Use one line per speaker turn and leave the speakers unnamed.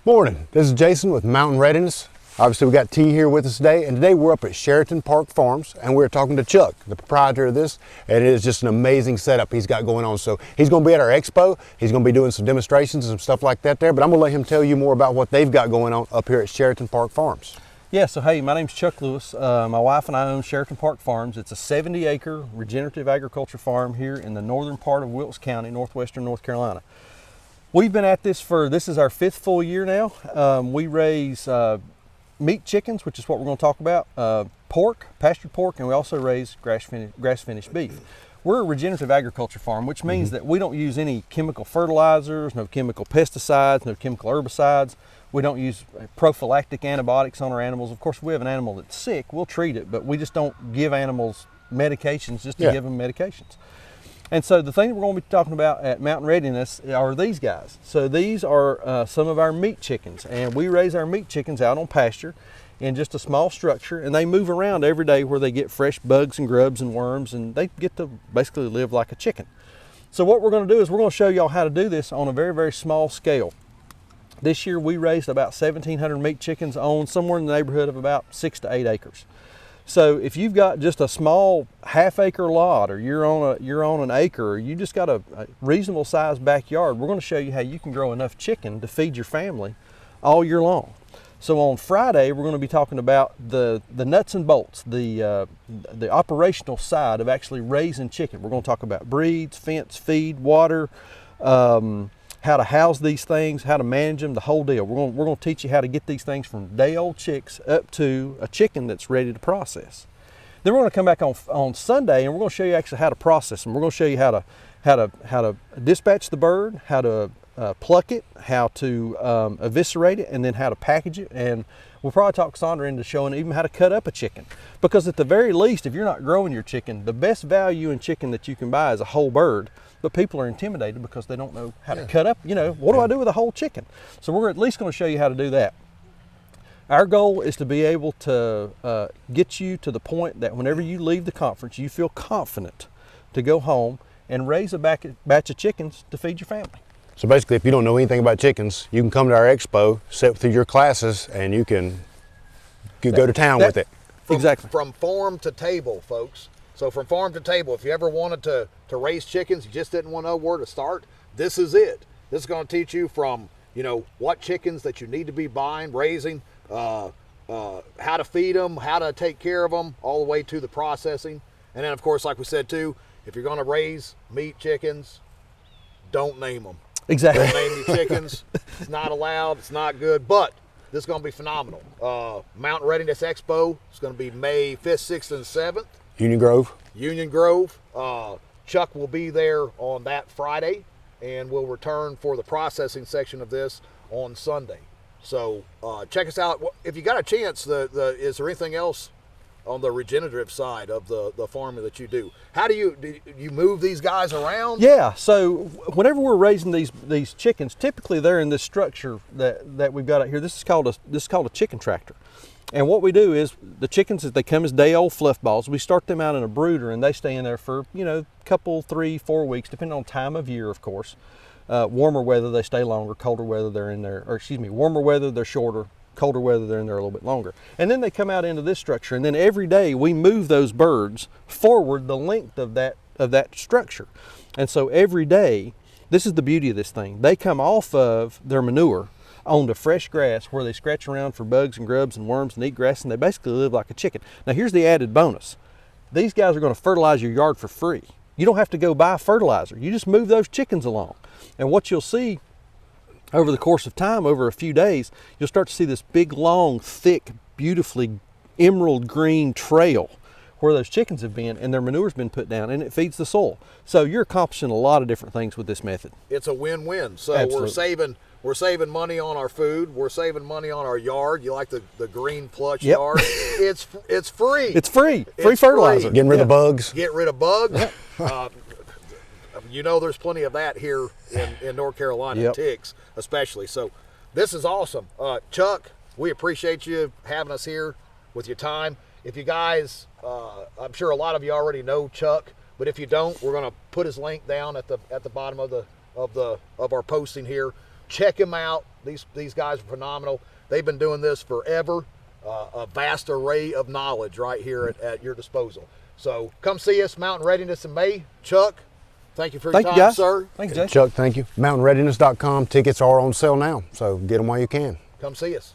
Morning, this is Jason with Mountain Readiness. Obviously we got T here with us today, and today we're up at Sheraton Park Farms and we're talking to Chuck, the proprietor of this, and it is just an amazing setup he's got going on. So he's going to be at our expo, he's going to be doing some demonstrations and some stuff like that there, but I'm going to let him tell you more about what they've got going on up here at Sheraton Park Farms.
Yeah, so hey, my name's Chuck Lewis. My wife and I own Sheraton Park Farms. It's a 70-acre regenerative agriculture farm here in the northern part of Wilkes County, northwestern North Carolina. We've been at this this is our 5th full year now. We raise meat chickens, which is what we're going to talk about, pork, pastured pork, and we also raise grass-finished beef. We're a regenerative agriculture farm, which means that we don't use any chemical fertilizers, no chemical pesticides, no chemical herbicides. We don't use prophylactic antibiotics on our animals. Of course, if we have an animal that's sick, we'll treat it, but we just don't give animals medications just to give them medications. And so the thing that we're going to be talking about at Mountain Readiness are these guys. So these are some of our meat chickens, and we raise our meat chickens out on pasture in just a small structure, and they move around every day where they get fresh bugs and grubs and worms, and they get to basically live like a chicken. So what we're going to do is we're going to show y'all how to do this on a very, very small scale. This year we raised about 1,700 meat chickens on somewhere in the neighborhood of about 6 to 8 acres. So if you've got just a small half-acre lot, or you're on an acre, or you just got a reasonable sized backyard, we're going to show you how you can grow enough chicken to feed your family all year long. So on Friday we're going to be talking about the nuts and bolts, the operational side of actually raising chicken. We're going to talk about breeds, fence, feed, water, how to house these things, how to manage them, the whole deal. We're going to teach you how to get these things from day-old chicks up to a chicken that's ready to process. Then we're going to come back on Sunday, and we're going to show you actually how to process them. We're going to show you how to dispatch the bird, how to pluck it, how to eviscerate it, and then how to package it. And we'll probably talk Sandra into showing even how to cut up a chicken. Because at the very least, if you're not growing your chicken, the best value in chicken that you can buy is a whole bird. But people are intimidated because they don't know how to cut up, what do I do with a whole chicken? So we're at least going to show you how to do that. Our goal is to be able to get you to the point that whenever you leave the conference, you feel confident to go home and raise a batch of chickens to feed your family.
So basically, if you don't know anything about chickens, you can come to our expo, sit through your classes, and you can go to town with it.
Exactly.
From farm to table, folks. So from farm to table, if you ever wanted to raise chickens, you just didn't want to know where to start, this is it. This is going to teach you from, what chickens that you need to be buying, raising, how to feed them, how to take care of them, all the way to the processing. And then, of course, like we said, too, if you're going to raise meat chickens, don't name them.
Exactly.
Don't name your chickens. It's not allowed. It's not good. But this is going to be phenomenal. Mountain Readiness Expo is going to be May 5th, 6th, and 7th.
Union Grove.
Union Grove. Chuck will be there on that Friday, and we'll return for the processing section of this on Sunday. So check us out. If you got a chance, is there anything else on the regenerative side of the farming that you do? How do you move these guys around?
Yeah, so whenever we're raising these chickens, typically they're in this structure that we've got out here. This is called a chicken tractor. And what we do is the chickens, they come as day-old fluff balls. We start them out in a brooder, and they stay in there for a couple, 3, 4 weeks, depending on time of year, of course. Warmer weather they stay longer, colder weather they're in there, warmer weather they're shorter, colder weather they're in there a little bit longer. And then they come out into this structure, and then every day we move those birds forward the length of that structure. And so every day, this is the beauty of this thing, they come off of their manure onto fresh grass where they scratch around for bugs and grubs and worms and eat grass, and they basically live like a chicken. Now here's the added bonus. These guys are going to fertilize your yard for free. You don't have to go buy fertilizer. You just move those chickens along. And what you'll see over the course of time, over a few days, you'll start to see this big, long, thick, beautifully emerald green trail where those chickens have been, and their manure's been put down, and it feeds the soil. So you're accomplishing a lot of different things with this method.
It's a win-win. So
Absolutely.
We're saving money on our food. We're saving money on our yard. You like the green plush yard? It's free.
It's free.
It's
free fertilizer.
Getting rid of bugs.
Get rid of bugs. There's plenty of that here in North Carolina, ticks especially. So this is awesome. Chuck, we appreciate you having us here with your time. If you guys, I'm sure a lot of you already know Chuck, but if you don't, we're going to put his link down at the bottom of our posting here. check them out. These guys are phenomenal. They've been doing this forever. A vast array of knowledge right here at your disposal. So come see us, Mountain Readiness in May. Chuck, thank you for your time,
guys.
sir.
Thanks, Jay.
Chuck, thank you. MountainReadiness.com. Tickets are on sale now, so get them while you can.
Come see us.